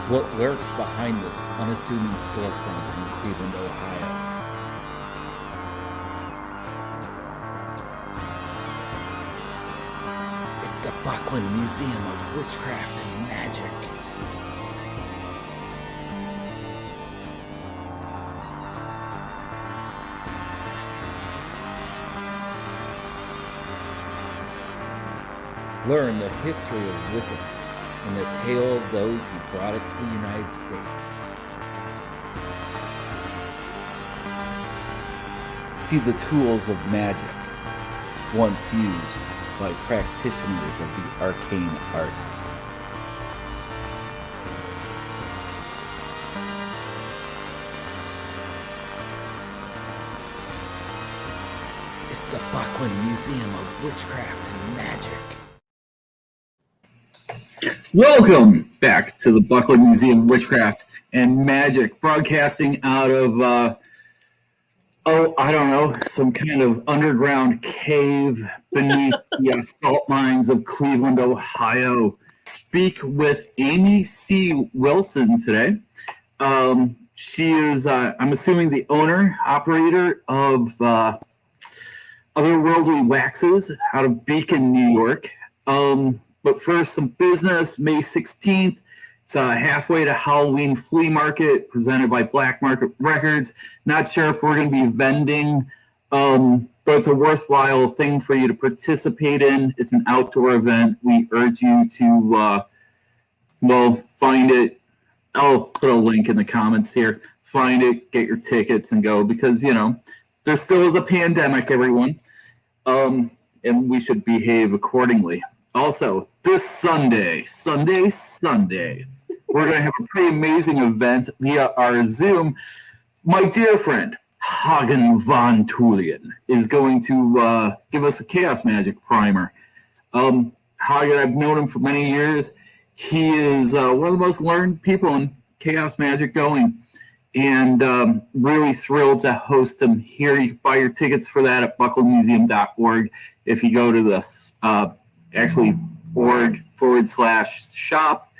What lurks behind this unassuming storefronts in Cleveland, Ohio? It's the Buckland Museum of Witchcraft and Magic. Learn the history of Wicca and the tale of those who brought it to the United States. See the tools of magic, once used by practitioners of the arcane arts. It's the Buckland Museum of Witchcraft and Magic. Welcome back to the Buckland Museum of Witchcraft and Magic, broadcasting out of, I don't know, some kind of underground cave beneath the salt mines of Cleveland, Ohio. Speak with Amy C. Wilson today. She is, I'm assuming, the owner, operator of Otherworldly Waxes out of Beacon, New York. But first, some business. May 16th, it's halfway to Halloween flea market presented by Black Market Records. Not sure if we're going to be vending, but it's a worthwhile thing for you to participate in. It's an outdoor event. We urge you to, find it. I'll put a link in the comments here. Find it, get your tickets, and go because, there still is a pandemic, everyone, and we should behave accordingly. Also, this Sunday, we're going to have a pretty amazing event via our Zoom. My dear friend, Hagen von Tulien, is going to give us a Chaos Magic primer. Hagen, I've known him for many years. He is one of the most learned people in Chaos Magic going, and really thrilled to host him here. You can buy your tickets for that at bucklemuseum.org. If you go to this org/shop,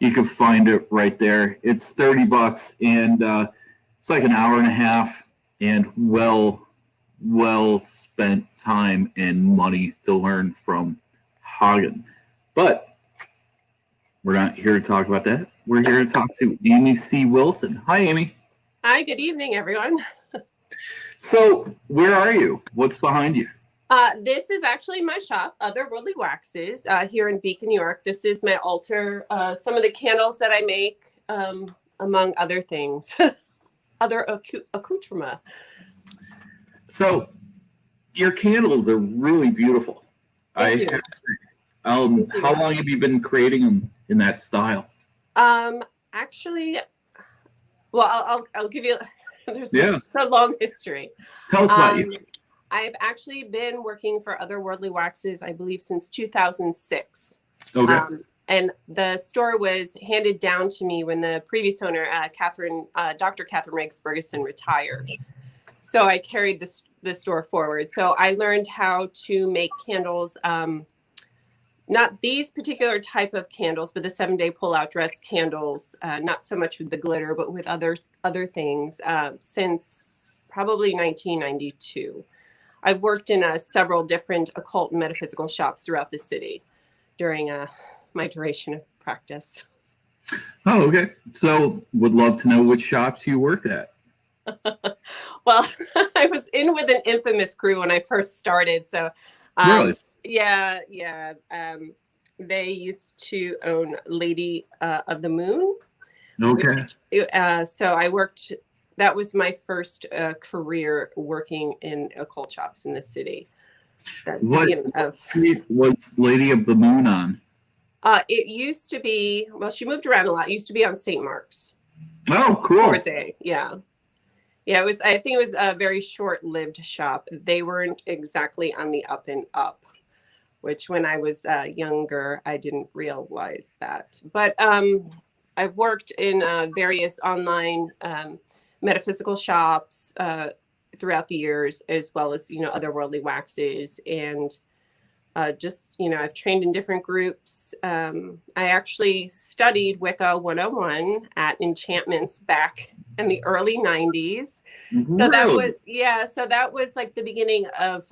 you can find it right there. It's $30 and it's like an hour and a half and well spent time and money to learn from Hagen. But we're not here to talk about that. We're here to talk to Amy C. Wilson. Hi, Amy. Hi, good evening, everyone. So where are you? What's behind you? This is actually my shop, Otherworldly Waxes, here in Beacon, New York. This is my altar, some of the candles that I make, among other things, other accoutrement. So your candles are really beautiful. Thank you. How long have you been creating them in that style? Actually, well, I'll give you, it's a long history. Tell us about you. I've actually been working for Otherworldly Waxes, I believe, since 2006. Okay. And the store was handed down to me when the previous owner, Dr. Catherine Riggs Ferguson, retired. So I carried the store forward. So I learned how to make candles, not these particular type of candles, but the 7-day pull-out dress candles, not so much with the glitter, but with other things, since probably 1992. I've worked in several different occult and metaphysical shops throughout the city during my duration of practice. Oh, okay. So would love to know which shops you worked at. Well, I was in with an infamous crew when I first started. So really? Yeah. They used to own Lady of the Moon. Okay. So I worked... That was my first career working in occult shops in the city. What was Lady of the Moon on? It used to be, well, she moved around a lot. It used to be on St. Mark's. Oh, cool. Yeah. It was, I think it was a very short-lived shop. They weren't exactly on the up and up, which when I was younger, I didn't realize that. But I've worked in various online metaphysical shops throughout the years, as well as, Otherworldly Waxes. And just, I've trained in different groups. I actually studied Wicca 101 at Enchantments back in the early 90s. So that was like the beginning of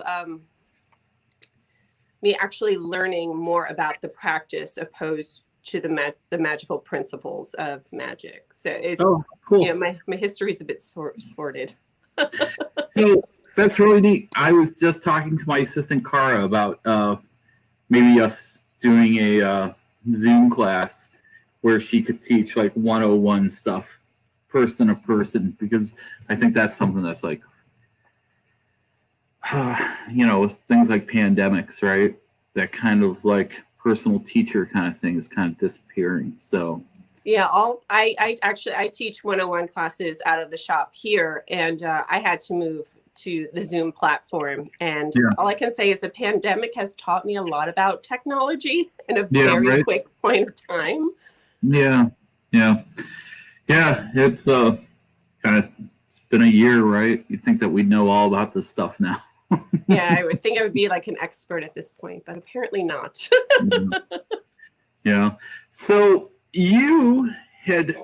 me actually learning more about the practice opposed to the magical principles of magic. So it's, cool. my history is a bit sordid. So that's really neat. I was just talking to my assistant Cara about maybe us doing a Zoom class where she could teach like 101 stuff person to person, because I think that's something that's like, things like pandemics, right? That kind of like personal teacher kind of thing is kind of disappearing. So yeah, I teach 101 classes out of the shop here, and I had to move to the Zoom platform. And all I can say is the pandemic has taught me a lot about technology in a very quick point of time. Yeah. It's it's been a year, right? You'd think that we'd know all about this stuff now. Yeah, I would think I would be like an expert at this point, but apparently not. Yeah. So you had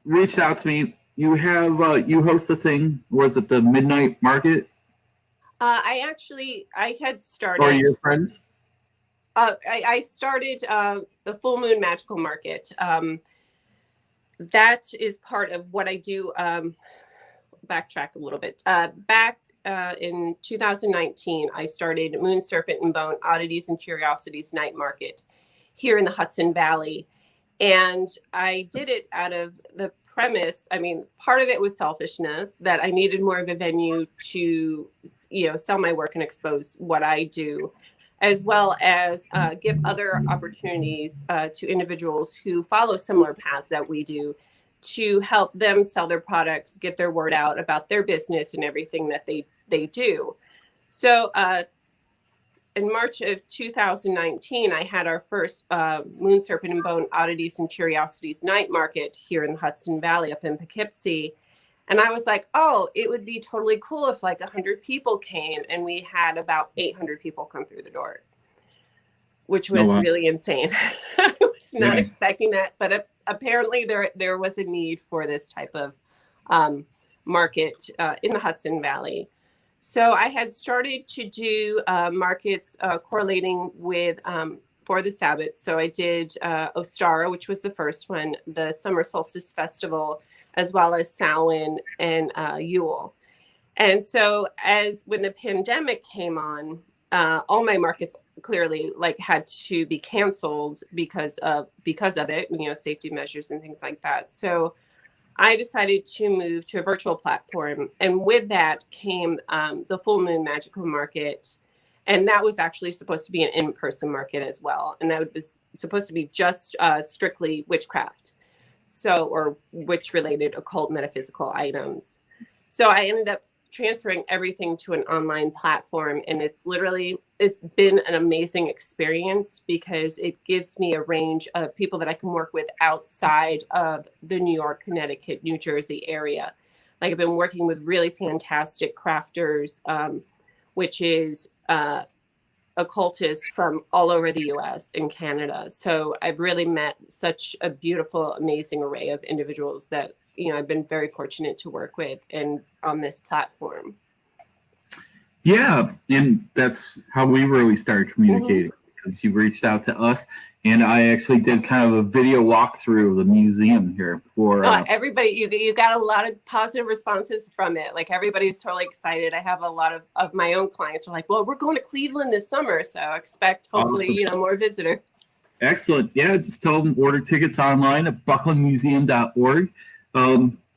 reached out to me. You have you host a thing. Was it the Midnight Market? I had started. Or your friends? I started the Full Moon Magical Market. That is part of what I do. Backtrack a little bit. Back in 2019, I started Moon Serpent and Bone Oddities and Curiosities Night Market here in the Hudson Valley. And I did it out of the premise. I mean, part of it was selfishness, that I needed more of a venue to, sell my work and expose what I do, as well as give other opportunities to individuals who follow similar paths that we do, to help them sell their products, get their word out about their business and everything that they do. So in March of 2019, I had our first Moon Serpent and Bone Oddities and Curiosities Night Market here in the Hudson Valley up in Poughkeepsie. And I was like, oh, it would be totally cool if like 100 people came, and we had about 800 people come through the door, which was really insane. I was not expecting that, but apparently there was a need for this type of market in the Hudson Valley. So I had started to do markets correlating with for the Sabbath. So I did Ostara, which was the first one, the Summer Solstice Festival, as well as Samhain and Yule. And so when the pandemic came on, all my markets clearly had to be canceled because of it, safety measures and things like that. So I decided to move to a virtual platform, and with that came the Full Moon Magical Market, and that was actually supposed to be an in-person market as well, and that was supposed to be just strictly witchcraft, or witch-related occult metaphysical items. So I ended up transferring everything to an online platform, and it's been an amazing experience because it gives me a range of people that I can work with outside of the New York, Connecticut, New Jersey area. Like, I've been working with really fantastic crafters, which is occultists from all over the US and Canada. So I've really met such a beautiful, amazing array of individuals that I've been very fortunate to work with and on this platform. Yeah, and that's how we really started communicating, because you reached out to us, and I actually did kind of a video walkthrough of the museum here for everybody. You got a lot of positive responses from it. Like, everybody's totally excited. I have a lot of my own clients are like, well, we're going to Cleveland this summer, so expect hopefully more visitors. Excellent. Yeah, just tell them order tickets online at bucklandmuseum.org.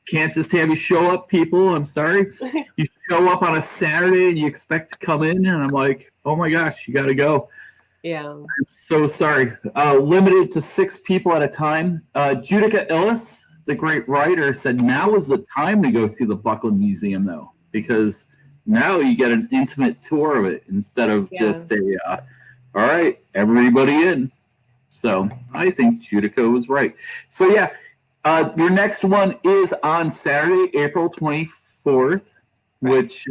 Can't just have you show up, people. I'm sorry. You show up on a Saturday and you expect to come in, and I'm like, oh my gosh, you got to go. Yeah. I'm so sorry. Limited to 6 people at a time. Judica Illis, the great writer, said now is the time to go see the Buckland Museum, though, because now you get an intimate tour of it instead of just all right, everybody in. So I think Judica was right. So yeah. Your next one is on Saturday, April 24th, which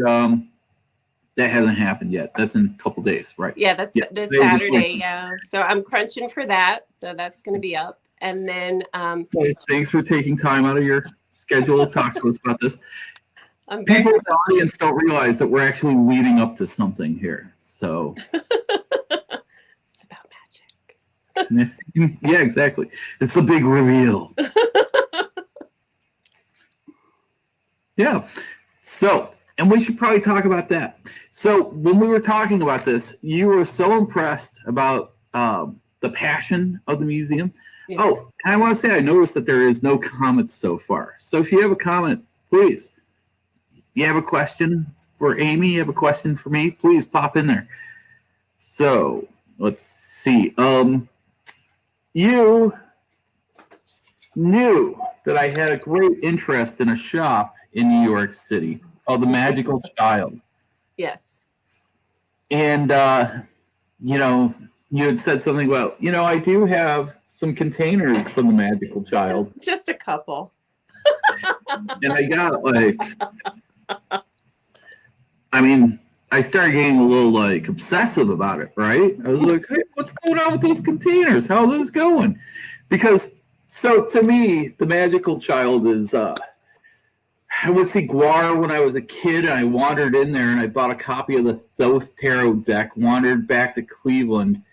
That hasn't happened yet. That's in a couple days, right? Yeah, that's this Saturday. Yeah, so I'm crunching for that. So that's going to be up, and then. So thanks for taking time out of your schedule to talk to us about this. People in the audience don't realize that we're actually leading up to something here. So it's about magic. Yeah, exactly. It's the big reveal. Yeah. So, and we should probably talk about that. So when we were talking about this, you were so impressed about the passion of the museum. Yes. Oh, and I want to say I noticed that there is no comments so far. So if you have a comment, please. You have a question for Amy? You have a question for me? Please pop in there. So let's see. You knew that I had a great interest in a shop in New York City called the Magickal Child. Yes. And, you know, you had said something about, you know, I do have some containers from the Magickal Child. Just a couple. And I got like, I mean, I started getting a little like obsessive about it, right? I was like, hey, what's going on with those containers? How are those going? Because, so to me, the Magickal Child is, I would see Guar when I was a kid, and I wandered in there and I bought a copy of the Thoth Tarot deck, wandered back to Cleveland,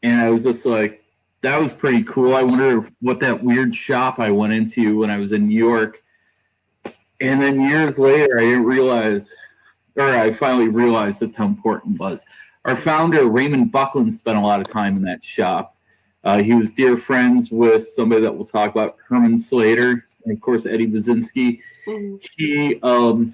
and I was just like, that was pretty cool. I wonder what that weird shop I went into when I was in New York. And then years later, I didn't realize, or I finally realized just how important it was. Our founder, Raymond Buckland, spent a lot of time in that shop. He was dear friends with somebody that we'll talk about, Herman Slater, and of course, Eddie Buzinski. Mm-hmm.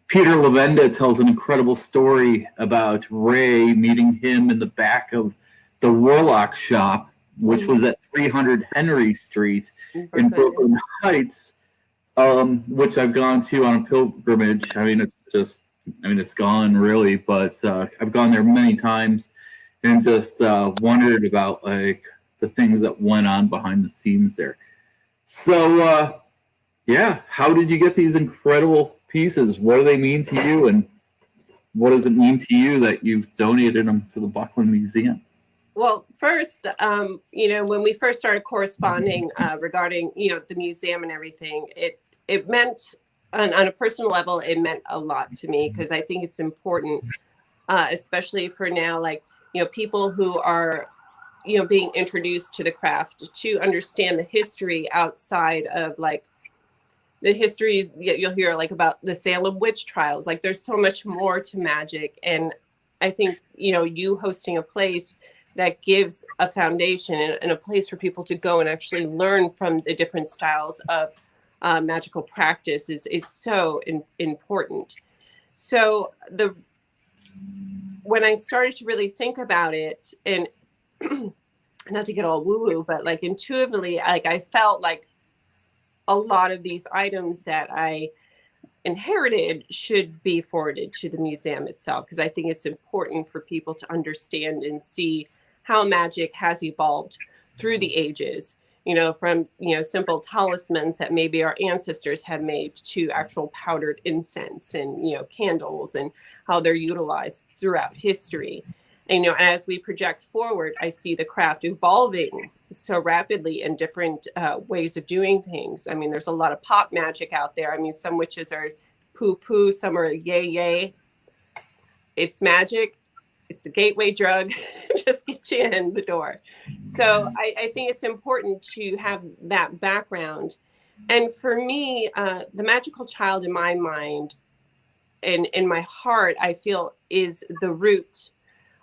Peter Lavenda tells an incredible story about Ray meeting him in the back of the Warlock shop, which was at 300 Henry Street in Brooklyn Heights, which I've gone to on a pilgrimage. I mean, it's gone really, but I've gone there many times and just wondered about like the things that went on behind the scenes there. So, yeah, how did you get these incredible pieces? What do they mean to you, and what does it mean to you that you've donated them to the Buckland Museum? Well, first, you know, when we first started corresponding regarding, you know, the museum and everything, it meant, on a personal level, it meant a lot to me, because I think it's important, especially for now, like, you know, people who are, you know, being introduced to the craft, to understand the history outside of like the history you'll hear like about the Salem witch trials. Like there's so much more to magic. And I think, you know, you hosting a place that gives a foundation and a place for people to go and actually learn from the different styles of magical practice is so important. So when I started to really think about it, and not to get all woo-woo, but like intuitively, like I felt like a lot of these items that I inherited should be forwarded to the museum itself, because I think it's important for people to understand and see how magic has evolved through the ages, you know, from, you know, simple talismans that maybe our ancestors had made to actual powdered incense and, you know, candles, and how they're utilized throughout history. And, you know, as we project forward, I see the craft evolving so rapidly in different ways of doing things. I mean, there's a lot of pop magic out there. I mean, some witches are poo-poo, some are yay. It's magic. It's the gateway drug. Just get you in the door. So I think it's important to have that background. And for me, the Magickal Child in my mind and in my heart, I feel is the root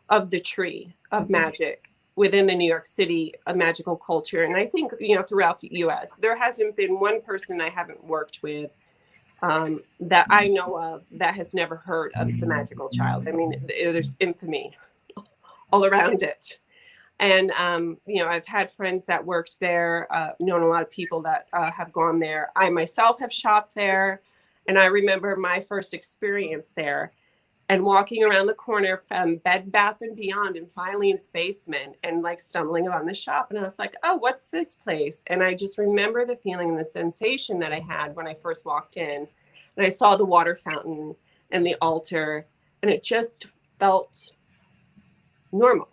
of the tree of magic within the New York City magical culture. And I think, you know, throughout the US, there hasn't been one person I haven't worked with that I know of that has never heard of the Magickal Child. I mean, there's infamy all around it. And, you know, I've had friends that worked there, known a lot of people that have gone there. I myself have shopped there. And I remember my first experience there and walking around the corner from Bed Bath & Beyond and Filene's basement and like stumbling on the shop. And I was like, oh, what's this place? And I just remember the feeling and the sensation that I had when I first walked in. And I saw the water fountain and the altar and it just felt normal.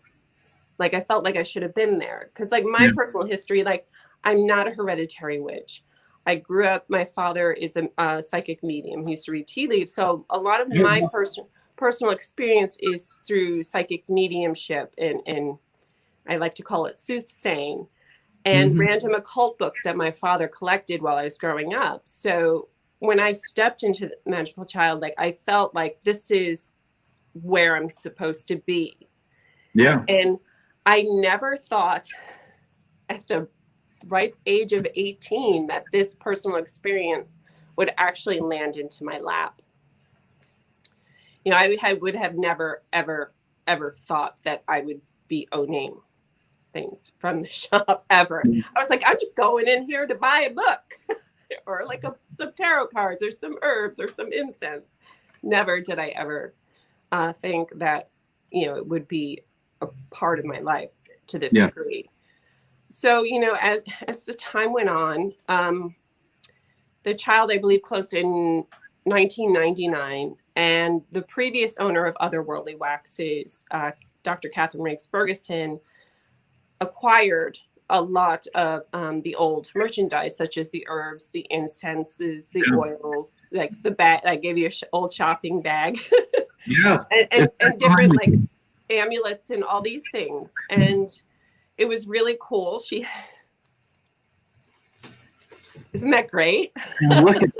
Like I felt like I should have been there. Because like my personal history, like I'm not a hereditary witch. I grew up, my father is a psychic medium. He used to read tea leaves. So a lot of my personal experience is through psychic mediumship and I like to call it soothsaying and random occult books that my father collected while I was growing up. So when I stepped into the Magical Child, like I felt like this is where I'm supposed to be. Yeah. And I never thought at the ripe age of 18 that this personal experience would actually land into my lap. You know, I would have never, ever, ever thought that I would be owning things from the shop ever. I was like, I'm just going in here to buy a book or like some tarot cards or some herbs or some incense. Never did I ever think that, you know, it would be a part of my life to this degree. So, you know, as the time went on, the child, I believe, closed in 1999. And the previous owner of Otherworldly Waxes, Dr. Catherine Riggs-Bergeson, acquired a lot of the old merchandise, such as the herbs, the incenses, the oils, like the bag. I gave you an old shopping bag. and different like amulets and all these things. And it was really cool. Isn't that great? Look at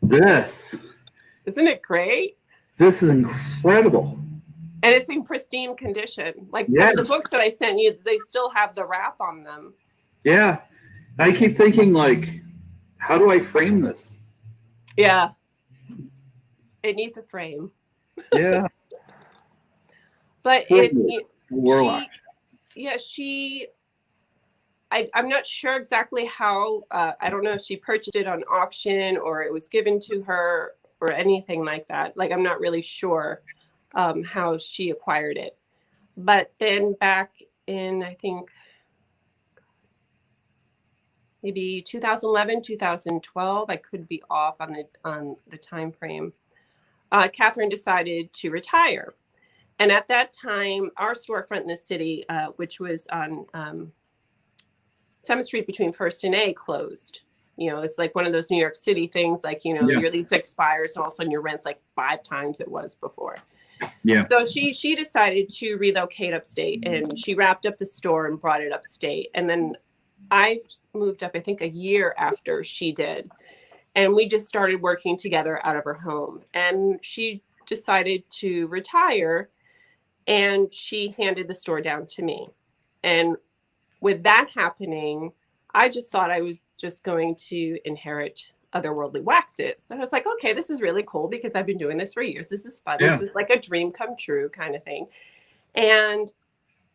this. Isn't it great? This is incredible. And it's in pristine condition. Like some of the books that I sent you, they still have the wrap on them. Yeah. I keep thinking, like, how do I frame this? Yeah. It needs a frame. Yeah. But Warlock. I'm not sure exactly how, I don't know if she purchased it on auction or it was given to her or anything like that. Like, I'm not really sure how she acquired it. But then back in, I think, maybe 2011, 2012, I could be off on the time frame, Catherine decided to retire. And at that time, our storefront in the city, which was on 7th Street between First and A, closed. You know, it's like one of those New York City things, like, you know, your lease expires and all of a sudden your rent's like 5 times it was before. Yeah. So she decided to relocate upstate and she wrapped up the store and brought it upstate. And then I moved up, I think, a year after she did. And we just started working together out of her home. And she decided to retire and she handed the store down to me. And with that happening, I just thought I was just going to inherit Otherworldly Waxes. And I was like, okay, this is really cool because I've been doing this for years. This is fun. This is like a dream come true kind of thing. And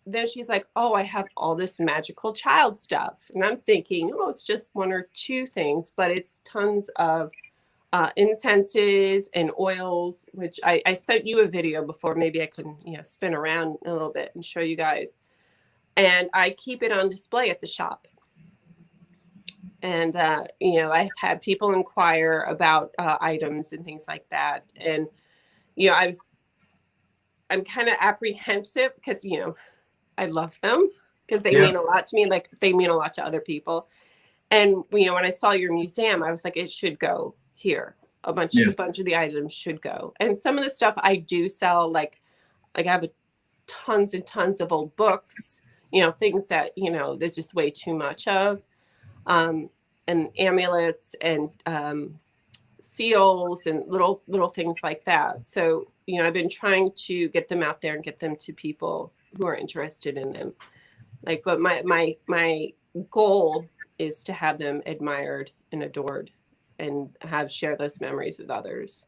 then she's like, oh, I have all this Magical Child stuff. And I'm thinking, oh, it's just 1 or 2 things, but it's tons of incenses and oils, which I sent you a video before. Maybe I can, you know, spin around a little bit and show you guys. And I keep it on display at the shop. And, you know, I've had people inquire about items and things like that. And, you know, I'm kind of apprehensive because, you know, I love them because they mean a lot to me. Like they mean a lot to other people. And, you know, when I saw your museum, I was like, it should go here. A bunch of the items should go. And some of the stuff I do sell, like I have tons and tons of old books, you know, things that, you know, there's just way too much of. And amulets and seals and little things like that. So, you know, I've been trying to get them out there and get them to people who are interested in them. Like, but my goal is to have them admired and adored and share those memories with others.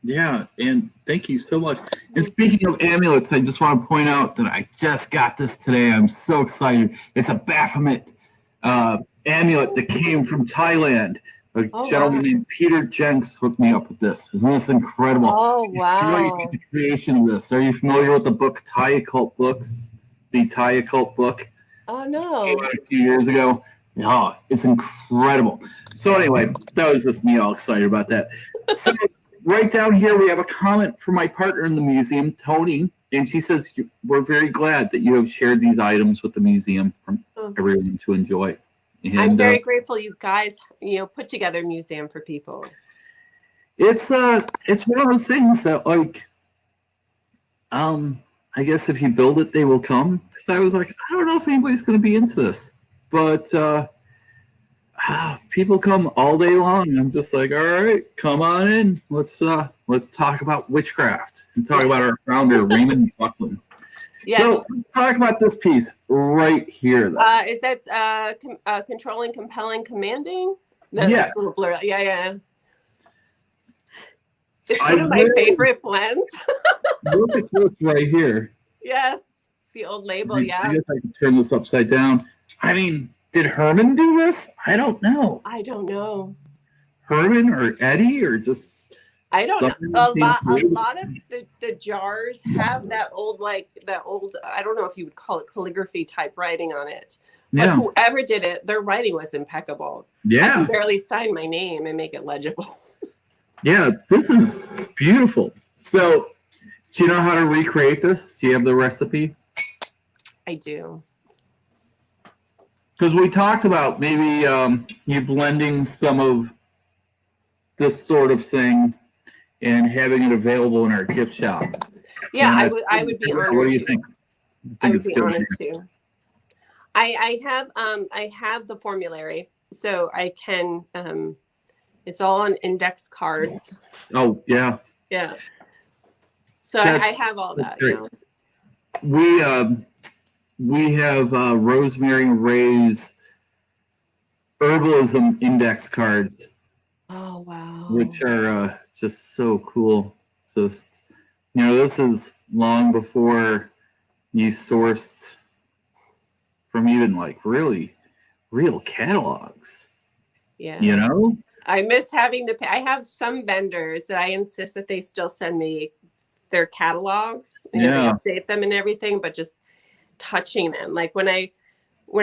Yeah, and thank you so much. And speaking of amulets, I just want to point out that I just got this today. I'm so excited. It's a Baphomet amulet that came from Thailand. A gentleman named Peter Jenks hooked me up with this. Isn't this incredible? Oh, wow. The creation of this. Are you familiar with the book Thai Occult Books? The Thai Occult book? Oh, no. Came out a few years ago. Oh, it's incredible. So anyway, that was just me all excited about that. So right down here, we have a comment from my partner in the museum, Tony, and she says, we're very glad that you have shared these items with the museum for everyone to enjoy. And, I'm very grateful you guys, put together a museum for people. It's one of those things that, like, I guess if you build it, they will come. Because I was like, I don't know if anybody's going to be into this, but people come all day long. I'm just like, all right, come on in. Let's talk about witchcraft and talk about our founder, Raymond Buckland. Yeah. So let's talk about this piece right here. Though. Is that controlling, compelling, commanding? That's yeah. A little blur. Yeah. It's one of my favorite blends. Look at this right here. Yes, the old label. I guess I can turn this upside down. I mean, did Herman do this? I don't know. Herman or Eddie or just. I don't know. A lot of the jars have that old, I don't know if you would call it calligraphy type writing on it. But whoever did it, their writing was impeccable. Yeah. I can barely sign my name and make it legible. Yeah, this is beautiful. So, do you know how to recreate this? Do you have the recipe? I do. Because we talked about maybe you blending some of this sort of thing and having it available in our gift shop. Yeah, I would be honored. What do you think? I would be honored to. I have the formulary, so I can. It's all on index cards. Oh yeah. Yeah. So I have all that. Yeah. We have Rosemary Ray's herbalism index cards. Oh wow. Which are just so cool. Just this is long before you sourced from even like really real catalogs. Yeah. I miss having I have some vendors that I insist that they still send me their catalogs and they update them and everything, but just touching them. Like when I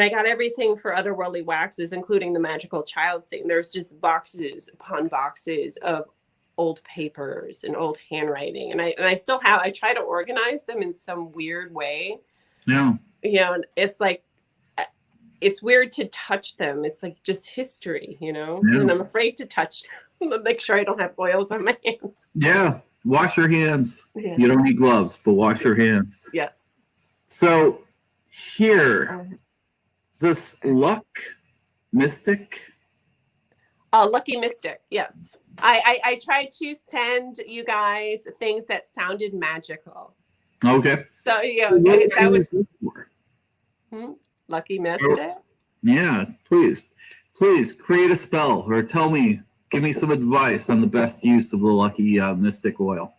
got everything for Otherworldly Waxes, including the Magical Child thing, there's just boxes upon boxes of old papers and old handwriting. And I still have, I try to organize them in some weird way. Yeah. It's like, it's weird to touch them. It's like just history, Yeah. And I'm afraid to touch them. Make sure I don't have oils on my hands. Yeah. Wash your hands. Yes. You don't need gloves, but wash your hands. Yes. So here, is this Luck Mystic? Lucky Mystic, yes. I tried to send you guys things that sounded magical. Okay. So that was Lucky Mystic. Yeah, please create a spell or give me some advice on the best use of the Lucky Mystic oil.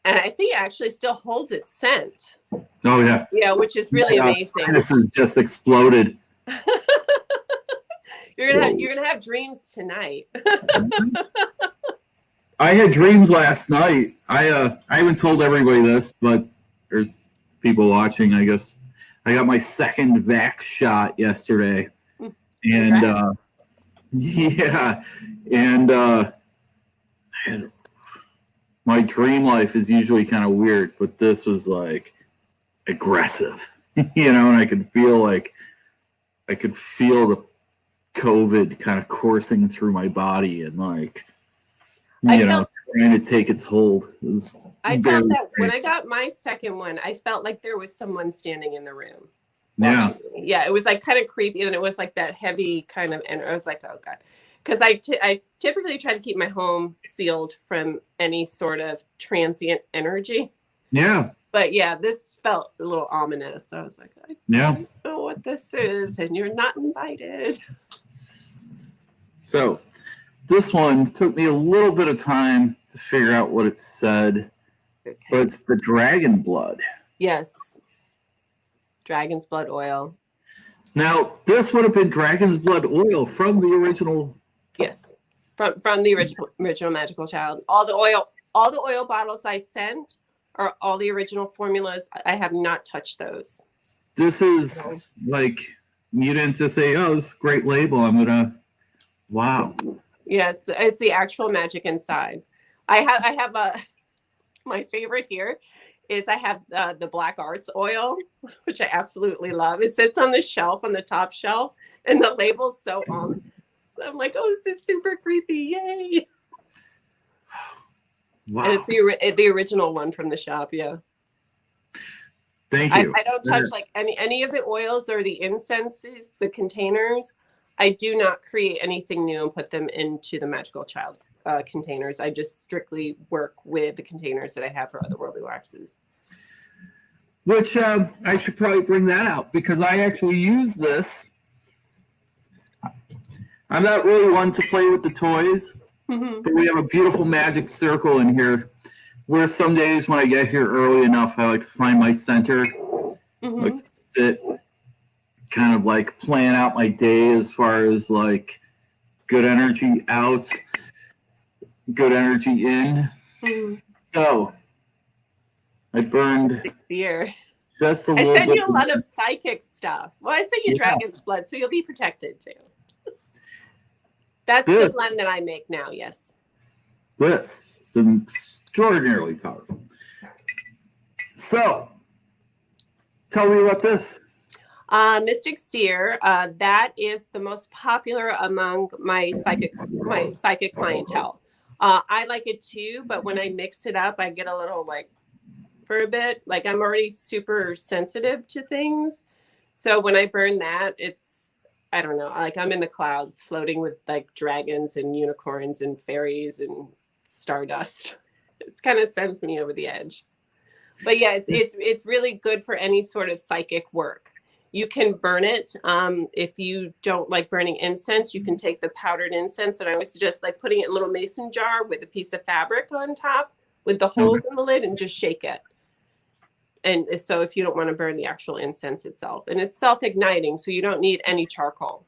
And I think it actually still holds its scent. Oh yeah. Yeah, which is really amazing. This has just exploded. You're gonna have dreams tonight. I had dreams last night. I haven't told everybody this, but there's people watching. I guess I got my second vax shot yesterday, and my dream life is usually kind of weird, but this was like aggressive, and I could feel the COVID kind of coursing through my body and trying to take its hold. I felt that when I got my second one, I felt like there was someone standing in the room. Yeah. Yeah, it was like kind of creepy, and it was like that heavy kind of, and I was like, oh God. Because I typically try to keep my home sealed from any sort of transient energy. Yeah. But yeah, this felt a little ominous. I was like, I don't know what this is, and you're not invited. So this one took me a little bit of time to figure out what it said, but it's the dragon blood. Yes. Dragon's blood oil. Now, this would have been dragon's blood oil from the original. Yes, from the original Magical Child. All the oil bottles I sent are all the original formulas. I have not touched those. This is like, you didn't just say, oh, this is a great label. Wow. Yes, it's the actual magic inside. I have a my favorite here is I have the Black Arts oil, which I absolutely love. It sits on the shelf, on the top shelf, and the label's so on. So I'm like, oh, this is super creepy. Yay. Wow. And it's the original one from the shop. Yeah. Thank you. I don't touch like any of the oils or the incenses, the containers. I do not create anything new and put them into the Magickal Child containers. I just strictly work with the containers that I have for other worldly waxes. Which I should probably bring that out because I actually use this. I'm not really one to play with the toys, but we have a beautiful magic circle in here where some days when I get here early enough, I like to find my center, like to sit, kind of like plan out my day as far as like good energy out, good energy in. So I burned Year. just a little bit. I sent you a lot of psychic stuff. Well, I sent you dragon's blood, so you'll be protected too. That's the blend that I make now, yes. This is extraordinarily powerful. So, tell me about this. Mystic Seer, that is the most popular among my psychic clientele. I like it too, but when I mix it up, I get a little like, for a bit, like I'm already super sensitive to things. So when I burn that, it's, I don't know, like I'm in the clouds floating with like dragons and unicorns and fairies and stardust. It's kind of sends me over the edge. But yeah, it's really good for any sort of psychic work. You can burn it. If you don't like burning incense, you can take the powdered incense, and I always suggest like putting it in a little mason jar with a piece of fabric on top with the holes in the lid and just shake it. And so if you don't want to burn the actual incense itself, and it's self-igniting, so you don't need any charcoal.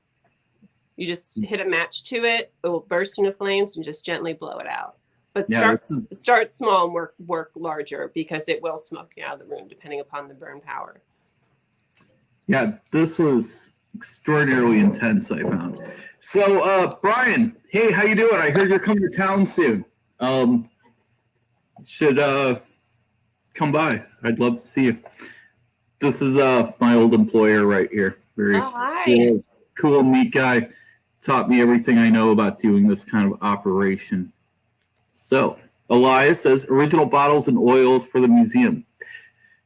You just hit a match to it, it will burst into flames and just gently blow it out. But start small and work larger because it will smoke you out of the room depending upon the burn power. Yeah, this was extraordinarily intense, I found. So, Brian, hey, how you doing? I heard you're coming to town soon. Should come by. I'd love to see you. This is my old employer right here. Very cool, neat guy. Taught me everything I know about doing this kind of operation. So, Elias says, original bottles and oils for the museum.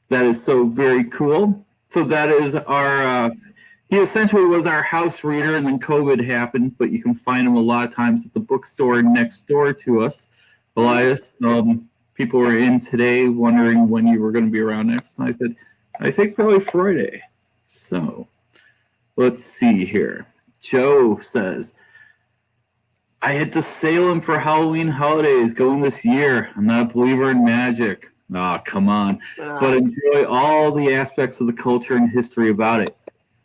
That is so very cool. So that is our, he essentially was our house reader, and then COVID happened, but you can find him a lot of times at the bookstore next door to us. Elias, people were in today wondering when you were going to be around next. And I said, I think probably Friday. So let's see here. Joe says, I hit to Salem for Halloween holidays going this year. I'm not a believer in magic. Ah, come on. But enjoy all the aspects of the culture and history about it.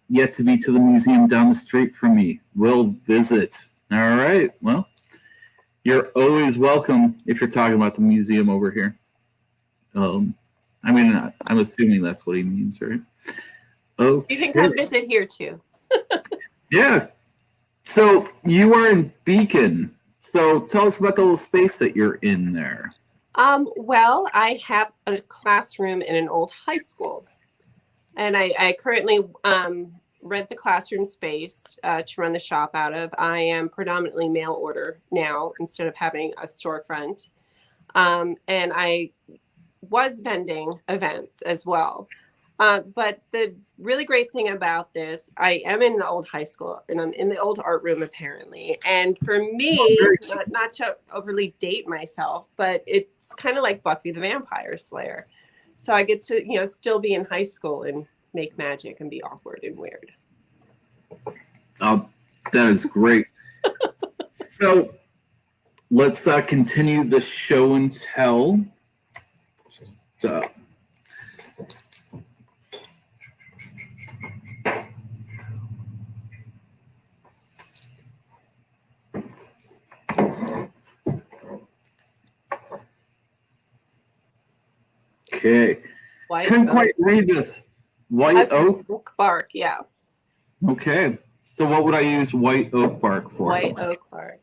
Yet to be to the museum down the street from me. Will visit. All right. Well, you're always welcome if you're talking about the museum over here. I mean, I'm assuming that's what he means, right? Okay. You can come visit here too. Yeah. So you are in Beacon. So tell us about the little space that you're in there. Well, I have a classroom in an old high school, and I currently rent the classroom space to run the shop out of. I am predominantly mail order now instead of having a storefront, and I was vending events as well. But the really great thing about this, I am in the old high school and I'm in the old art room apparently. And for me, not to overly date myself, but it's kind of like Buffy the Vampire Slayer. So I get to, still be in high school and make magic and be awkward and weird. Oh, that is great. So let's continue the show and tell. Okay. Couldn't quite read this. White oak bark, yeah. Okay. So what would I use white oak bark for? White oak bark.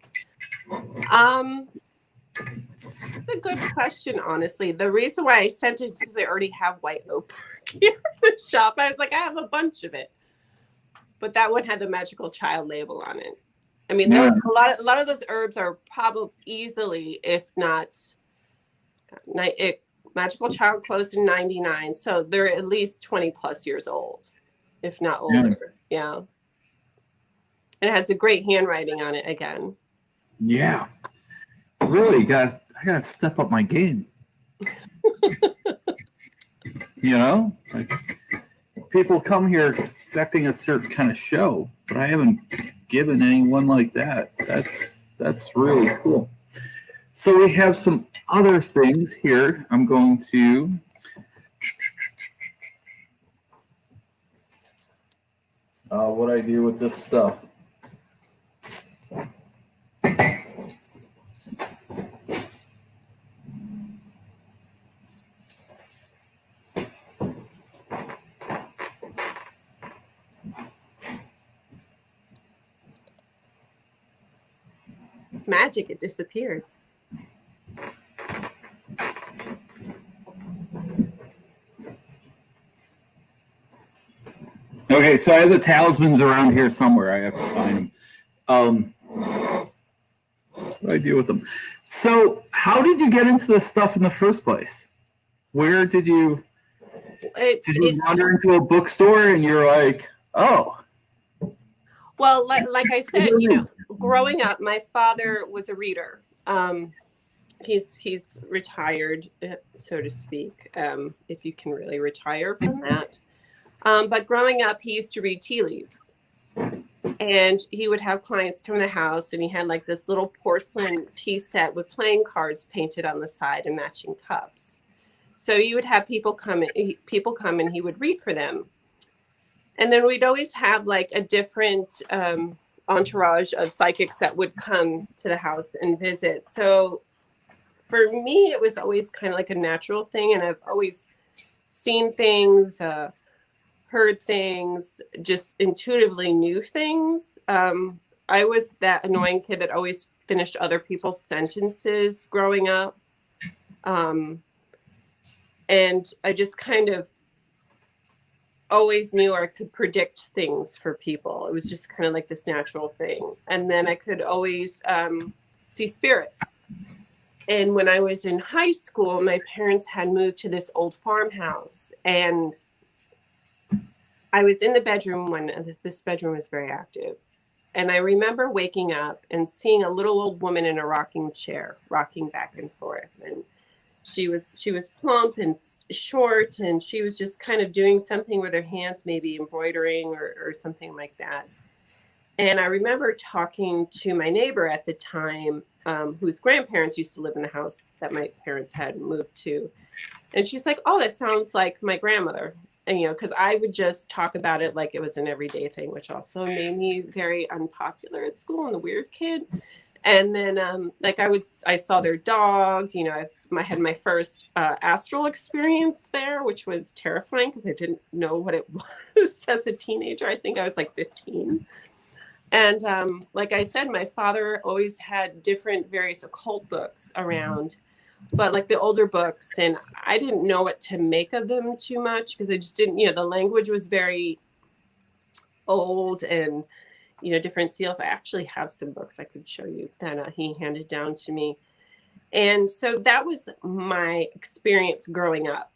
That's a good question, honestly. The reason why I sent it is because they already have white oak bark here in the shop. I was like, I have a bunch of it. But that one had the magical child label on it. I mean, Yeah. a lot of those herbs are probably easily, if not, magical child closed in 99. So they're at least 20 plus years old, if not older. Yeah. And it has a great handwriting on it again. Yeah. Really, I gotta step up my game. You know? Like, people come here expecting a certain kind of show, but I haven't given anyone like that. That's really cool. So we have some other things here. I'm going to what I do with this stuff. Magic, it disappeared. Okay, so I have the talismans around here somewhere. I have to find them. What do I do with them? So, how did you get into this stuff in the first place? Where did you? Did you wander into a bookstore and you're like, oh? Well, like I said, you know, growing up, my father was a reader. He's retired, so to speak, if you can really retire from that. But growing up, he used to read tea leaves. And he would have clients come to the house, and he had like this little porcelain tea set with playing cards painted on the side and matching cups. So you would have people come and he would read for them. And then we'd always have like a different entourage of psychics that would come to the house and visit. So for me, it was always kind of like a natural thing. And I've always seen things, heard things, just intuitively knew things. I was that annoying kid that always finished other people's sentences growing up. And I just kind of always knew I could predict things for people. It was just kind of like this natural thing. And then I could always see spirits. And when I was in high school, my parents had moved to this old farmhouse. And I was in the bedroom when this bedroom was very active. And I remember waking up and seeing a little old woman in a rocking chair, rocking back and forth. And she was plump and short, and she was just kind of doing something with her hands, maybe embroidering or something like that. And I remember talking to my neighbor at the time, whose grandparents used to live in the house that my parents had moved to. And she's like, oh, that sounds like my grandmother. And, you know, because I would just talk about it like it was an everyday thing, which also made me very unpopular at school and a weird kid. And then, like I saw their dog, you know, I had my first astral experience there, which was terrifying because I didn't know what it was as a teenager. I think I was like 15. And like I said, my father always had different various occult books around, but like the older books, and I didn't know what to make of them too much because I just didn't, you know, the language was very old and, you know, different seals. I actually have some books I could show you that he handed down to me. And so that was my experience growing up.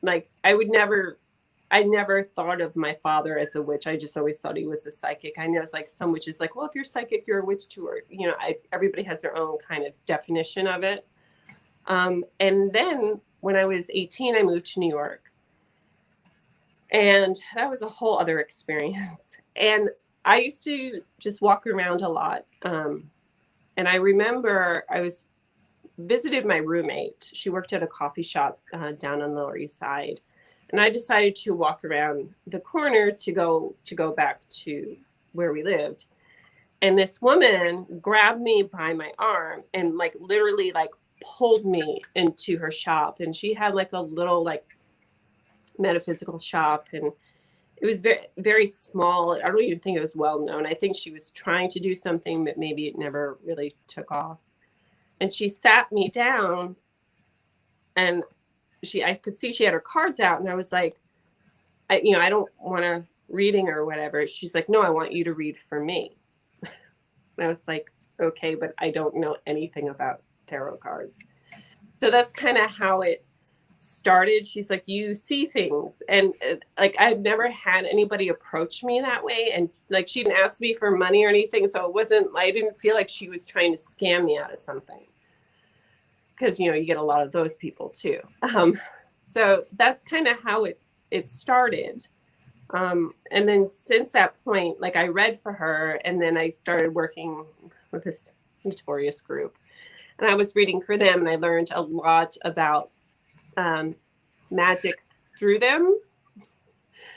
Like I never thought of my father as a witch. I just always thought he was a psychic. I know it's like some witches like, well, if you're psychic, you're a witch too. Or, you know, everybody has their own kind of definition of it. And then when I was 18, I moved to New York. And that was a whole other experience. And I used to just walk around a lot. And I remember I visited my roommate. She worked at a coffee shop down on the Lower East Side. And I decided to walk around the corner to go back to where we lived. And this woman grabbed me by my arm and like literally like pulled me into her shop. And she had like a little like metaphysical shop, and it was very, very small. I don't even think it was well known. I think she was trying to do something, but maybe it never really took off. And she sat me down, and I could see she had her cards out, and I was like, I don't want a reading or whatever. She's like, no, I want you to read for me. And I was like, okay, but I don't know anything about tarot cards. So that's kind of how it started. She's like, you see things. And like, I've never had anybody approach me that way. And like, she didn't ask me for money or anything. So I didn't feel like she was trying to scam me out of something. Because, you get a lot of those people too. So that's kind of how it started. And then since that point, like I read for her, and then I started working with this notorious group, and I was reading for them, and I learned a lot about magic through them.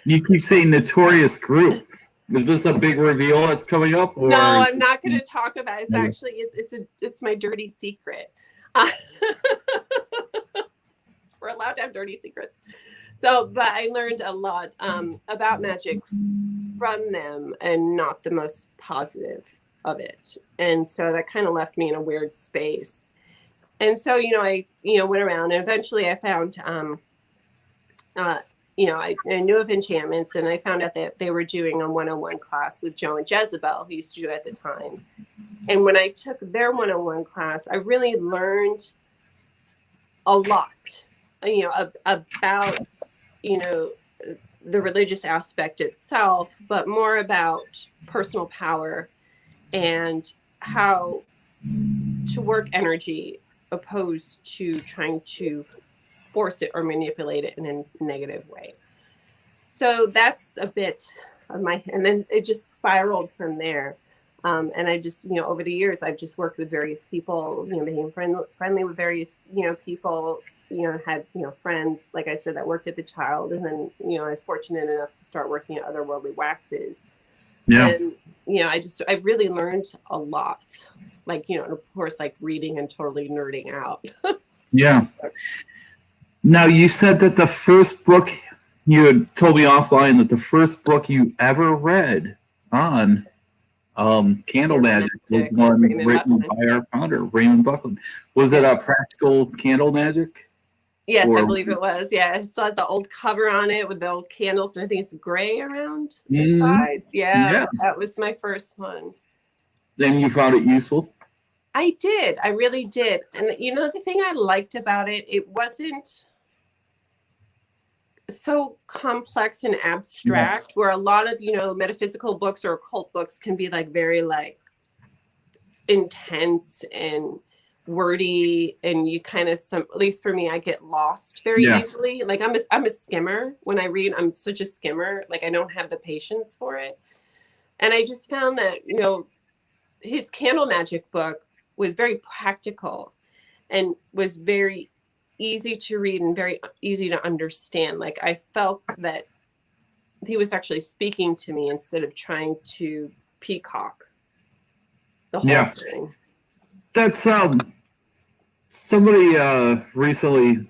You keep saying notorious group. Is this a big reveal that's coming up? Or? No, I'm not going to talk about it. It's actually, it's my dirty secret. We're allowed to have dirty secrets. So, but I learned a lot about magic from them, and not the most positive of it. And so that kind of left me in a weird space. And so, I, went around, and eventually I found, I knew of enchantments, and I found out that they were doing a 101 class with Joe and Jezebel, who used to do it at the time. And when I took their 101 class, I really learned a lot, about, the religious aspect itself, but more about personal power and how to work energy, opposed to trying to force it or manipulate it in a negative way. So that's a bit of and then it just spiraled from there. And I just, over the years, I've just worked with various people, being friendly with various, people, had, friends, like I said, that worked at the Child. And then, I was fortunate enough to start working at other Worldly waxes. Yeah. And, I really learned a lot, like, and of course, like reading and totally nerding out. Yeah. Now, you said that the first book, you had told me offline that the first book you ever read on Candle Magick was one written by our founder, Raymond Buckland. Was it a practical Candle Magick? Yes, I believe it was. Yeah, I saw the old cover on it with the old candles, and I think it's gray around the sides. Yeah, that was my first one. Then you found it useful? I did. I really did. And the thing I liked about it, it wasn't so complex and abstract, where a lot of, metaphysical books or occult books can be like very like intense and wordy, and you kind of, at least for me, I get lost very easily. Like I'm a skimmer when I read. I'm such a skimmer. Like I don't have the patience for it. And I just found that, his Candle Magick book was very practical and was very easy to read and very easy to understand. Like I felt that he was actually speaking to me instead of trying to peacock the whole thing. That's somebody recently,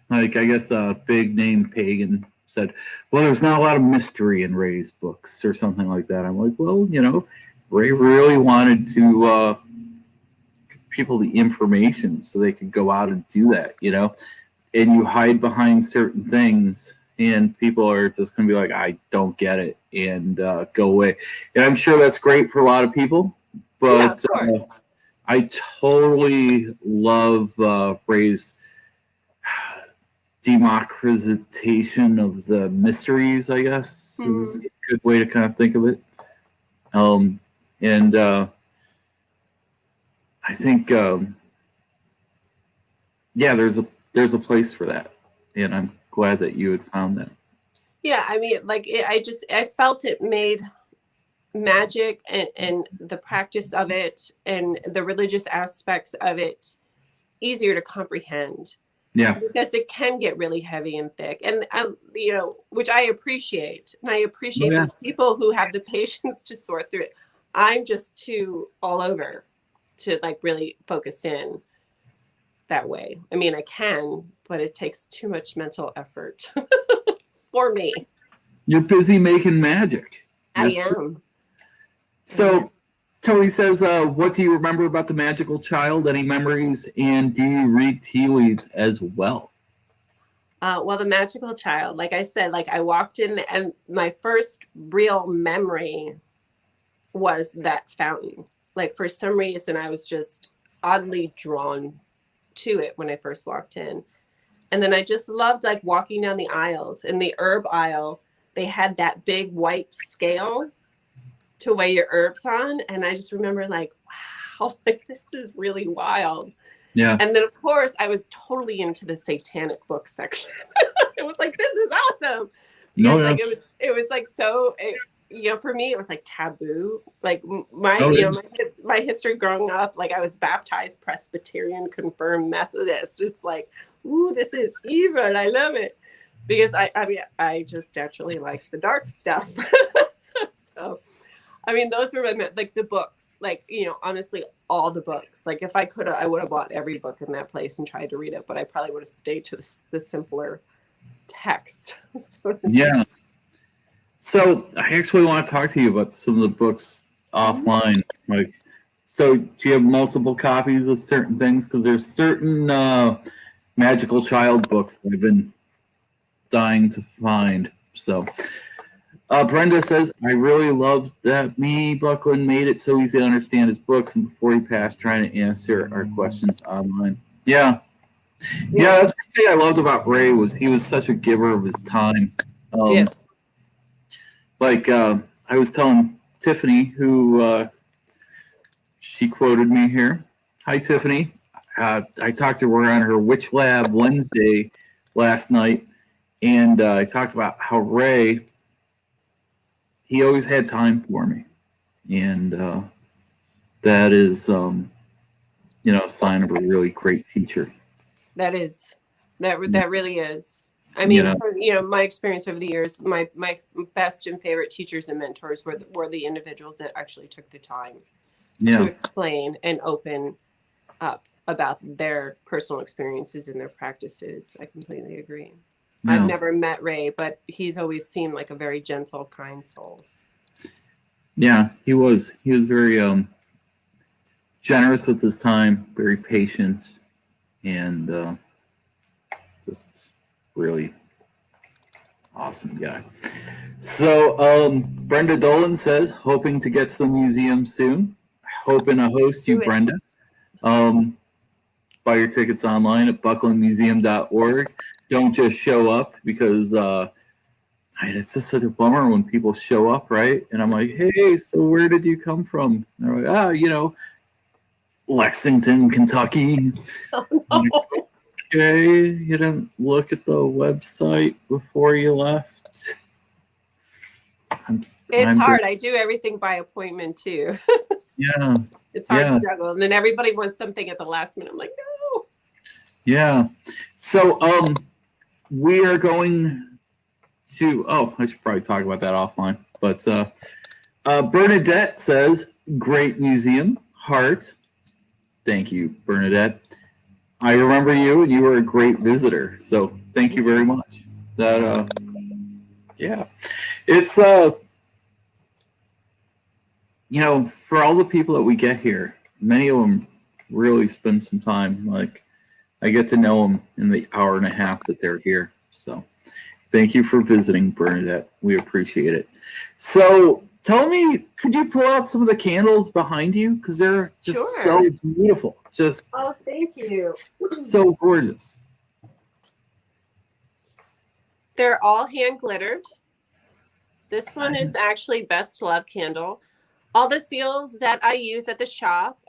like I guess a big name pagan, said, well, there's not a lot of mystery in Ray's books or something like that. I'm like, well, Ray really wanted to give people the information so they could go out and do that, and you hide behind certain things, and people are just going to be like, I don't get it, and go away. And I'm sure that's great for a lot of people, but I totally love Ray's democratization of the mysteries, I guess, is a good way to kind of think of it. And I think, there's a place for that, and I'm glad that you had found that. Yeah, I mean, like I felt it made magic and the practice of it and the religious aspects of it easier to comprehend. Yeah, because it can get really heavy and thick, and which I appreciate, and I appreciate those people who have the patience to sort through it. I'm just too all over to like really focus in that way. I mean, I can, but it takes too much mental effort for me. You're busy making magic. I am. So Tony says, what do you remember about the magical child? Any memories? And do you read tea leaves as well? Well, the magical child, like I said, like I walked in and my first real memory was that fountain. Like for some reason, I was just oddly drawn to it when I first walked in. And then I just loved like walking down the aisles. In the herb aisle, they had that big white scale to weigh your herbs on. And I just remember like, wow, like this is really wild. Yeah. And then of course I was totally into the satanic book section. It was like, this is awesome. Because like it was like so you know, for me it was like taboo. Like my history growing up, like I was baptized Presbyterian, confirmed Methodist. It's like, ooh, this is evil. I love it. Because I just naturally like the dark stuff. So I mean, those were like the books, like, you know, honestly, all the books. Like if I could have, I would have bought every book in that place and tried to read it, but I probably would have stayed to the simpler text. Yeah. So I actually want to talk to you about some of the books offline. Like, so do you have multiple copies of certain things? Because there's certain magical child books that I've been dying to find. So Brenda says, I really loved that me, Buckland, made it so easy to understand his books and before he passed trying to answer our questions online. Yeah. Yeah, that's one thing I loved about Ray was he was such a giver of his time. Yes. Like I was telling Tiffany, who she quoted me here. Hi, Tiffany. I talked to her on her Witch Lab Wednesday last night, and I talked about how Ray, he always had time for me, and that is, you know, a sign of a really great teacher. That really is. I mean, you know, my experience over the years, my best and favorite teachers and mentors were the individuals that actually took the time to explain and open up about their personal experiences and their practices. I completely agree. Yeah. I've never met Ray, but he's always seemed like a very gentle, kind soul. Yeah, he was. He was very generous with his time, very patient, and just really awesome guy. So Brenda Dolan says, hoping to get to the museum soon. Hoping to host you, Brenda. Buy your tickets online at bucklandmuseum.org. Don't just show up because it's just such a bummer when people show up, right? And I'm like, hey, so where did you come from? And they're like, you know, Lexington, Kentucky. Oh, no. Okay, you didn't look at the website before you left. It's hard. I do everything by appointment too. Yeah. It's hard to juggle. And then everybody wants something at the last minute. I'm like, no. Yeah. So we are going to, I should probably talk about that offline. But Bernadette says, great museum, heart. Thank you, Bernadette. I remember you, and you were a great visitor. So thank you very much. That, it's you know, for all the people that we get here, many of them really spend some time. Like, I get to know them in the hour and a half that they're here. So thank you for visiting, Bernadette. We appreciate it. So tell me, could you pull out some of the candles behind you? Because they're just so beautiful. Just thank you. So gorgeous. They're all hand glittered. This one is actually Best Love candle. All the seals that I use at the shop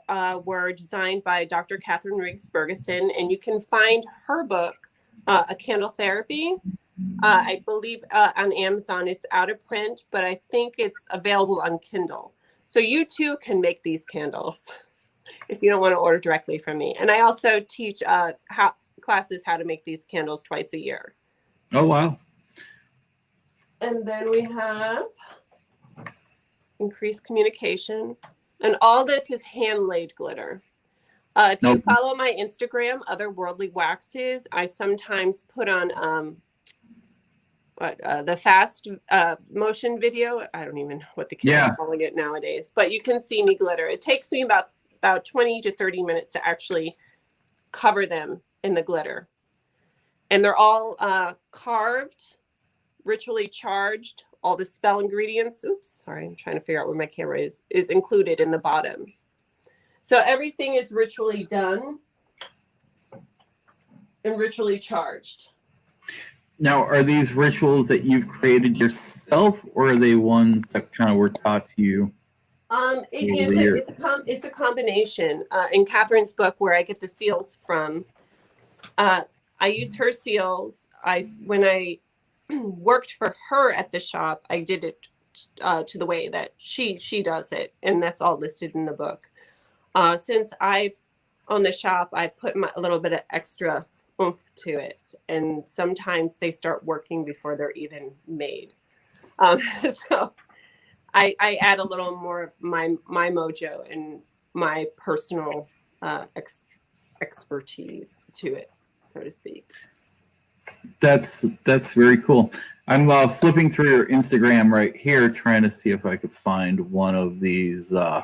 were designed by Dr. Catherine Riggs Bergeson, and you can find her book, A Candle Therapy. I believe on Amazon. It's out of print, but I think it's available on Kindle. So you too can make these candles if you don't want to order directly from me. And I also teach classes how to make these candles twice a year. Oh, wow. And then we have increased communication. And all this is hand-laid glitter. If you follow my Instagram, Otherworldly Waxes, I sometimes put on, the fast motion video. I don't even know what the kids are calling it nowadays, but you can see me glitter. It takes me about 20 to 30 minutes to actually cover them in the glitter. And they're all carved, ritually charged. All the spell ingredients, oops, sorry, I'm trying to figure out where my camera is included in the bottom. So everything is ritually done and ritually charged. Now, are these rituals that you've created yourself, or are they ones that kind of were taught to you? It's a combination. In Catherine's book, where I get the seals from, I use her seals. When I worked for her at the shop, I did it to the way that she does it, and that's all listed in the book. Since I've owned the shop, I put a little bit of extra oomph to it, and sometimes they start working before they're even made. So I add a little more of my mojo and my personal expertise to it, so to speak. That's very cool. I'm flipping through your Instagram right here, trying to see if I could find one of these. The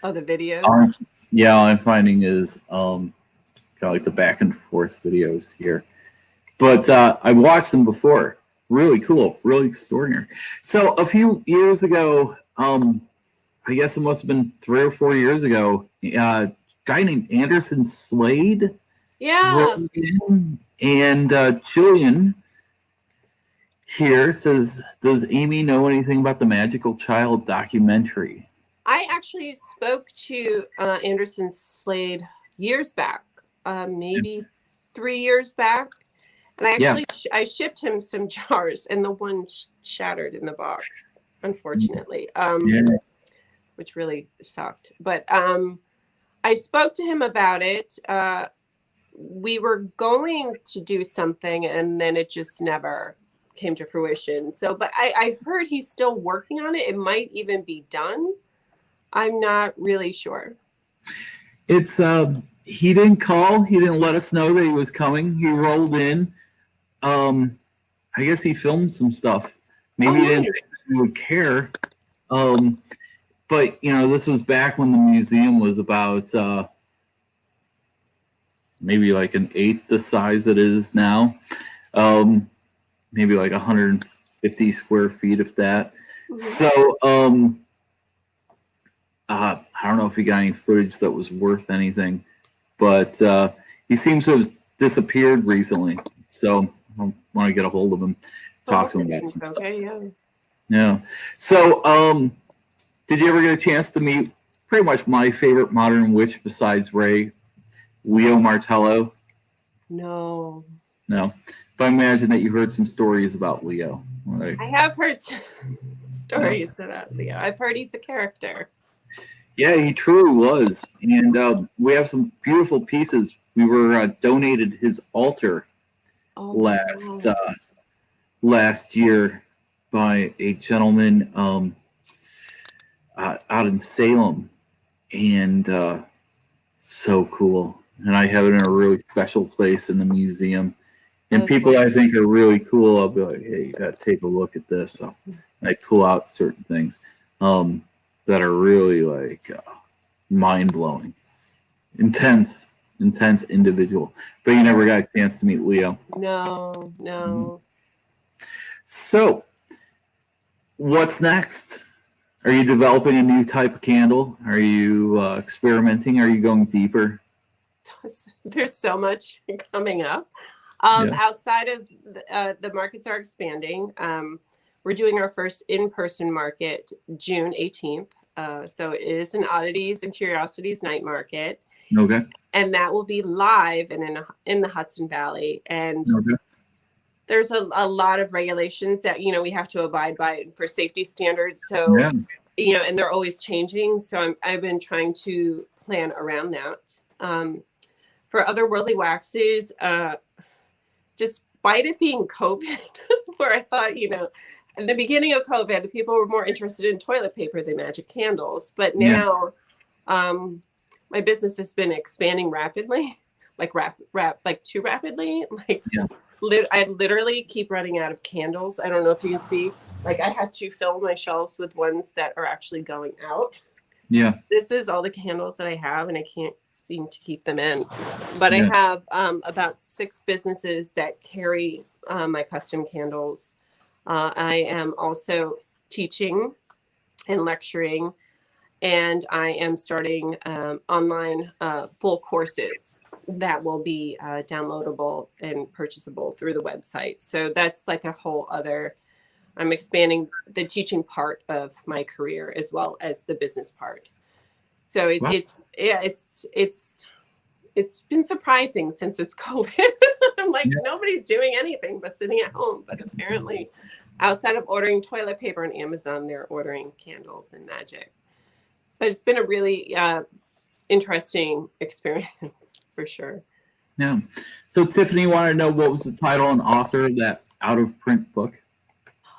videos. Yeah, all I'm finding is kind of like the back and forth videos here. But I've watched them before. Really cool, really extraordinary. So a few years ago, I guess it must have been 3 or 4 years ago, a guy named Anderson Slade. Yeah. And Jillian here says, does Amy know anything about the Magical Child documentary? I actually spoke to Anderson Slade years back, maybe 3 years back. And I shipped him some jars, and the one shattered in the box, unfortunately, which really sucked. But I spoke to him about it. We were going to do something, and then it just never came to fruition. So, but I heard he's still working on it. It might even be done. I'm not really sure. It's he didn't call. He didn't let us know that he was coming. He rolled in. I guess he filmed some stuff. Maybe he didn't think we would care. But you know, this was back when the museum was about maybe like an eighth the size it is now. Maybe like 150 square feet, if that. Mm-hmm. So I don't know if he got any footage that was worth anything, but he seems to have disappeared recently. So I want to get a hold of him, talk to him about some stuff. Yeah. So did you ever get a chance to meet pretty much my favorite modern witch besides Ray, Leo Martello? No. But I imagine that you heard some stories about Leo. Right? I have heard some stories about Leo. I've heard he's a character. Yeah, he truly was. And we have some beautiful pieces. We were donated his altar last year by a gentleman out in Salem. And so cool. And I have it in a really special place in the museum. And people I think are really cool. I'll be like, hey, you got to take a look at this. So I pull out certain things that are really like mind-blowing, intense individual. But you never got a chance to meet Leo. No. Mm-hmm. So what's next? Are you developing a new type of candle? Are you experimenting? Are you going deeper? There's so much coming up. Outside of the markets are expanding. We're doing our first in-person market June 18th. So it is an Oddities and Curiosities night market. Okay. And that will be live and in the Hudson Valley. And there's a lot of regulations that, we have to abide by for safety standards. So, and they're always changing. So I've been trying to plan around that. For other worldly waxes, despite it being COVID, where I thought, in the beginning of COVID, people were more interested in toilet paper than magic candles. But now my business has been expanding rapidly. like like too rapidly. Like Yeah. I literally keep running out of candles. I don't know if you can see. Like I had to fill my shelves with ones that are actually going out. Yeah. This is all the candles that I have, and I can't seem to keep them in. But Yeah. I have about 6 businesses that carry my custom candles. I am also teaching and lecturing, and I am starting online full courses that will be downloadable and purchasable through the website. So that's like a whole other. I'm expanding the teaching part of my career as well as the business part. So Wow. it's been surprising since it's COVID. I'm like, nobody's doing anything but sitting at home. But apparently, outside of ordering toilet paper on Amazon, they're ordering candles and magic. But it's been a really interesting experience for sure. Yeah. So Tiffany wanted to know what was the title and author of that out of print book.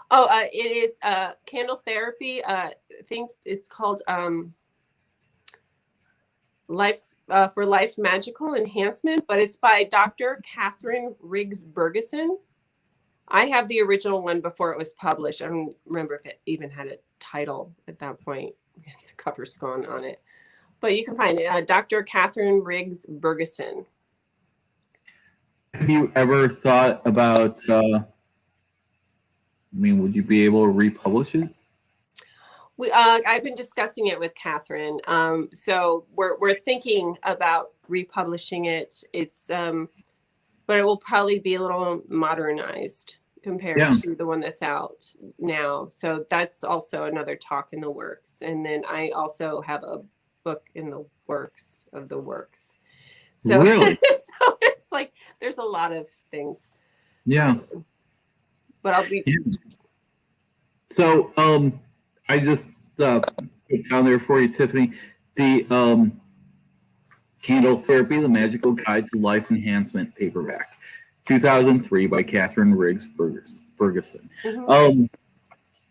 Oh, it is Candle Therapy. I think it's called Life for Life Magical Enhancement, but it's by Dr. Catherine Riggs Bergeson. I have the original one before it was published. I don't remember if it even had a title at that point because the cover's gone on it. But you can find it, Dr. Catherine Riggs Bergeson. Have you ever thought about, would you be able to republish it? I've been discussing it with Catherine. So we're thinking about republishing it. It's, but it will probably be a little modernized compared to the one that's out now. So that's also another talk in the works. And then I also have a book in the works of the works. So, really? So it's like there's a lot of things. Yeah. But I'll be. Yeah. So I just put down there for you, Tiffany, the Candle Therapy, the Magical Guide to Life Enhancement paperback, 2003 by Catherine Riggs Bergeson. Mm-hmm.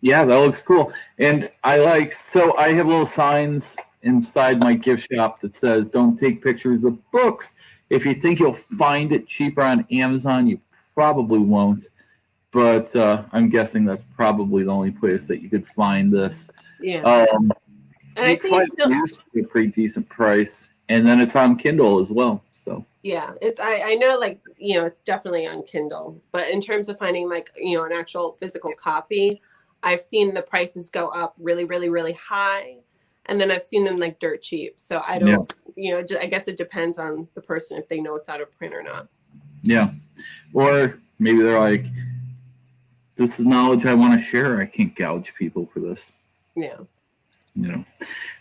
Yeah, that looks cool. And I have little signs inside my gift shop that says, don't take pictures of books. If you think you'll find it cheaper on Amazon, you probably won't. But I'm guessing that's probably the only place that you could find this. Yeah. And I think it's a pretty decent price. And then it's on Kindle as well. So yeah, I know, like, it's definitely on Kindle. But in terms of finding like, an actual physical copy, I've seen the prices go up really, really, really high. And then I've seen them like dirt cheap. So I don't, I guess it depends on the person if they know it's out of print or not. Yeah. Or maybe they're like, this is knowledge I want to share. I can't gouge people for this. Yeah.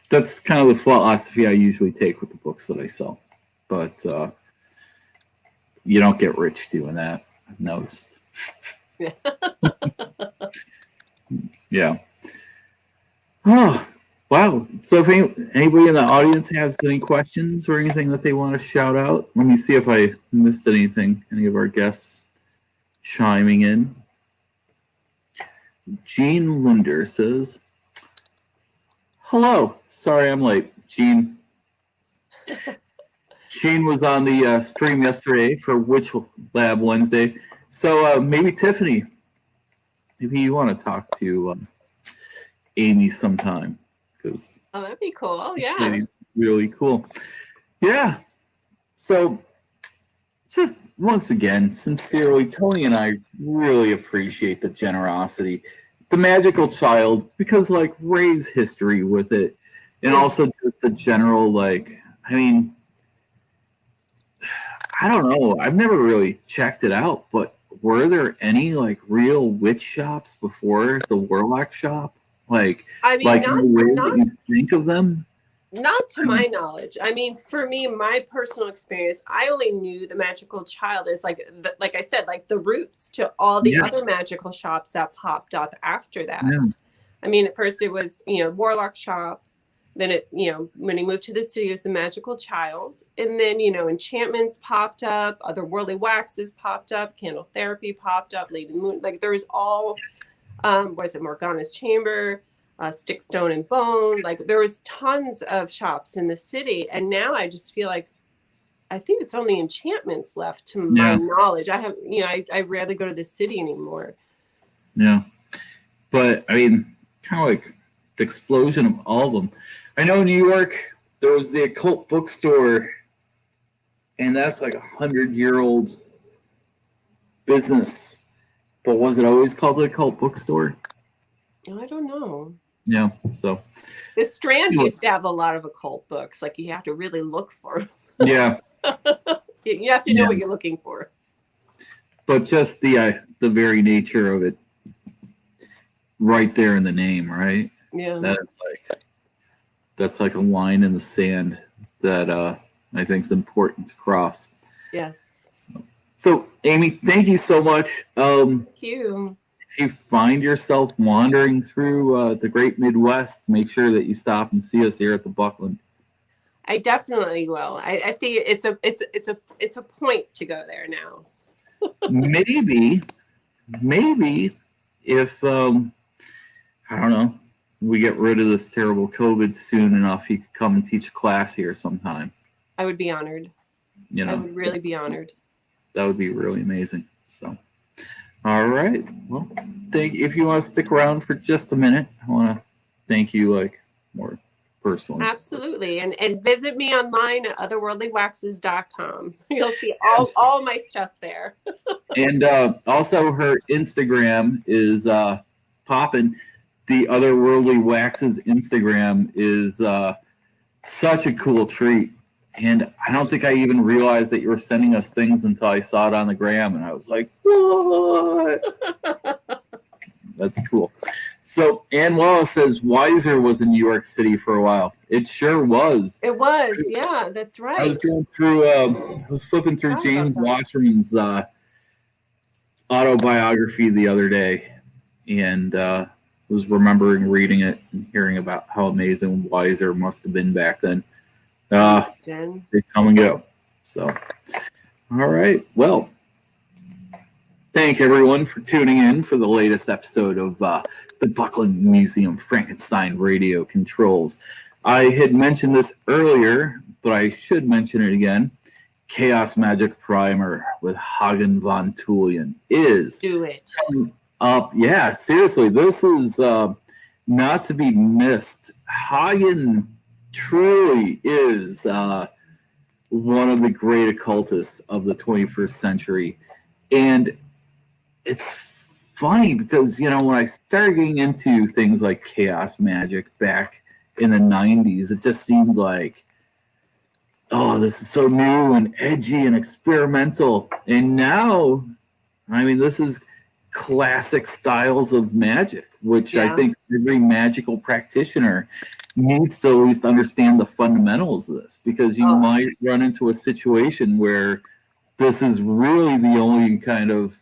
That's kind of the philosophy I usually take with the books that I sell. But you don't get rich doing that, I've noticed. Yeah. Yeah. Oh, wow. So if anybody in the audience has any questions or anything that they want to shout out, let me see if I missed anything. Any of our guests chiming in. Jean Linder says, hello. Sorry I'm late. Jean was on the stream yesterday for Witch Lab Wednesday. So maybe Tiffany, maybe you want to talk to Amy sometime. Oh, that'd be cool. Oh, yeah. Really cool. Yeah. So just once again, sincerely, Tony and I really appreciate the generosity, the magical child, because like Ray's history with it, and also just the general, I don't know. I've never really checked it out, but were there any like real witch shops before the Warlock shop? Not you think of them? Not to my knowledge. For me, my personal experience, I only knew the Magical Child as like I said, like the roots to all the other magical shops that popped up after that. Yeah. At first it was, Warlock shop. Then it, when he moved to the city, it was the Magical Child. And then, enchantments popped up, other worldly waxes popped up, Candle Therapy popped up, Lady Moon. Like there was all, Morgana's Chamber, Stick, Stone, and Bone. Like there was tons of shops in the city. And now I just feel like I think it's only enchantments left to my knowledge. I have, I rarely go to the city anymore. Yeah. But I mean, kind of like the explosion of all of them. I know in New York, there was the occult bookstore, and that's like 100-year-old business. But was it always called the occult bookstore? I don't know. Yeah, so. The Strand used to have a lot of occult books. Like, you have to really look for them. Yeah. You have to know what you're looking for. But just the very nature of it right there in the name, right? Yeah. That's like a line in the sand that I think is important to cross. Yes. So, Amy, thank you so much. Thank you. If you find yourself wandering through the great Midwest, make sure that you stop and see us here at the Buckland. I definitely will. I think it's a point to go there now. maybe if I don't know, we get rid of this terrible COVID soon enough, you could come and teach a class here sometime. I would be honored. I would really be honored. That would be really amazing. So, all right. Well, if you want to stick around for just a minute, I want to thank you more personally. Absolutely. And visit me online at otherworldlywaxes.com. You'll see all my stuff there. And also her Instagram is popping. The Otherworldly Waxes Instagram is such a cool treat. And I don't think I even realized that you were sending us things until I saw it on the gram. And I was like, what? That's cool. So Ann Wallace says Weiser was in New York City for a while. It sure was. It was. Yeah, that's right. I was going through, I was flipping through James Wasserman's autobiography the other day. And was remembering reading it and hearing about how amazing Weiser must have been back then. They come and go. So, all right. Well, thank everyone for tuning in for the latest episode of the Buckland Museum Frankenstein Radio Controls. I had mentioned this earlier, but I should mention it again. Chaos Magic Primer with Hagen von Tullian is up. Yeah, seriously, this is not to be missed. Hagen truly is one of the great occultists of the 21st century. And it's funny because, when I started getting into things like chaos magic back in the 90s, it just seemed like, oh, this is so new and edgy and experimental. And now, this is classic styles of magic, which I think every magical practitioner needs to at least understand the fundamentals of this, because you might run into a situation where this is really the only kind of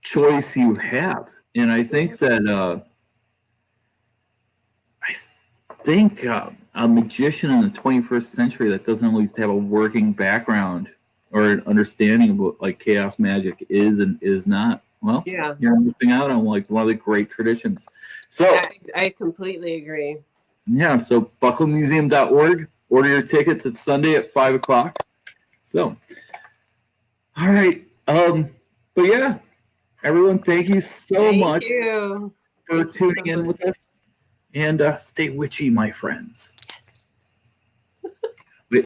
choice you have. And I think that a magician in the 21st century that doesn't at least have a working background or an understanding of what chaos magic is and is not, well, you're missing out on one of the great traditions. So I completely agree. Yeah, so bucklandmuseum.org. Order your tickets. It's Sunday at 5 o'clock. So, all right. But yeah, everyone, thank you so much for tuning in with us. And stay witchy, my friends.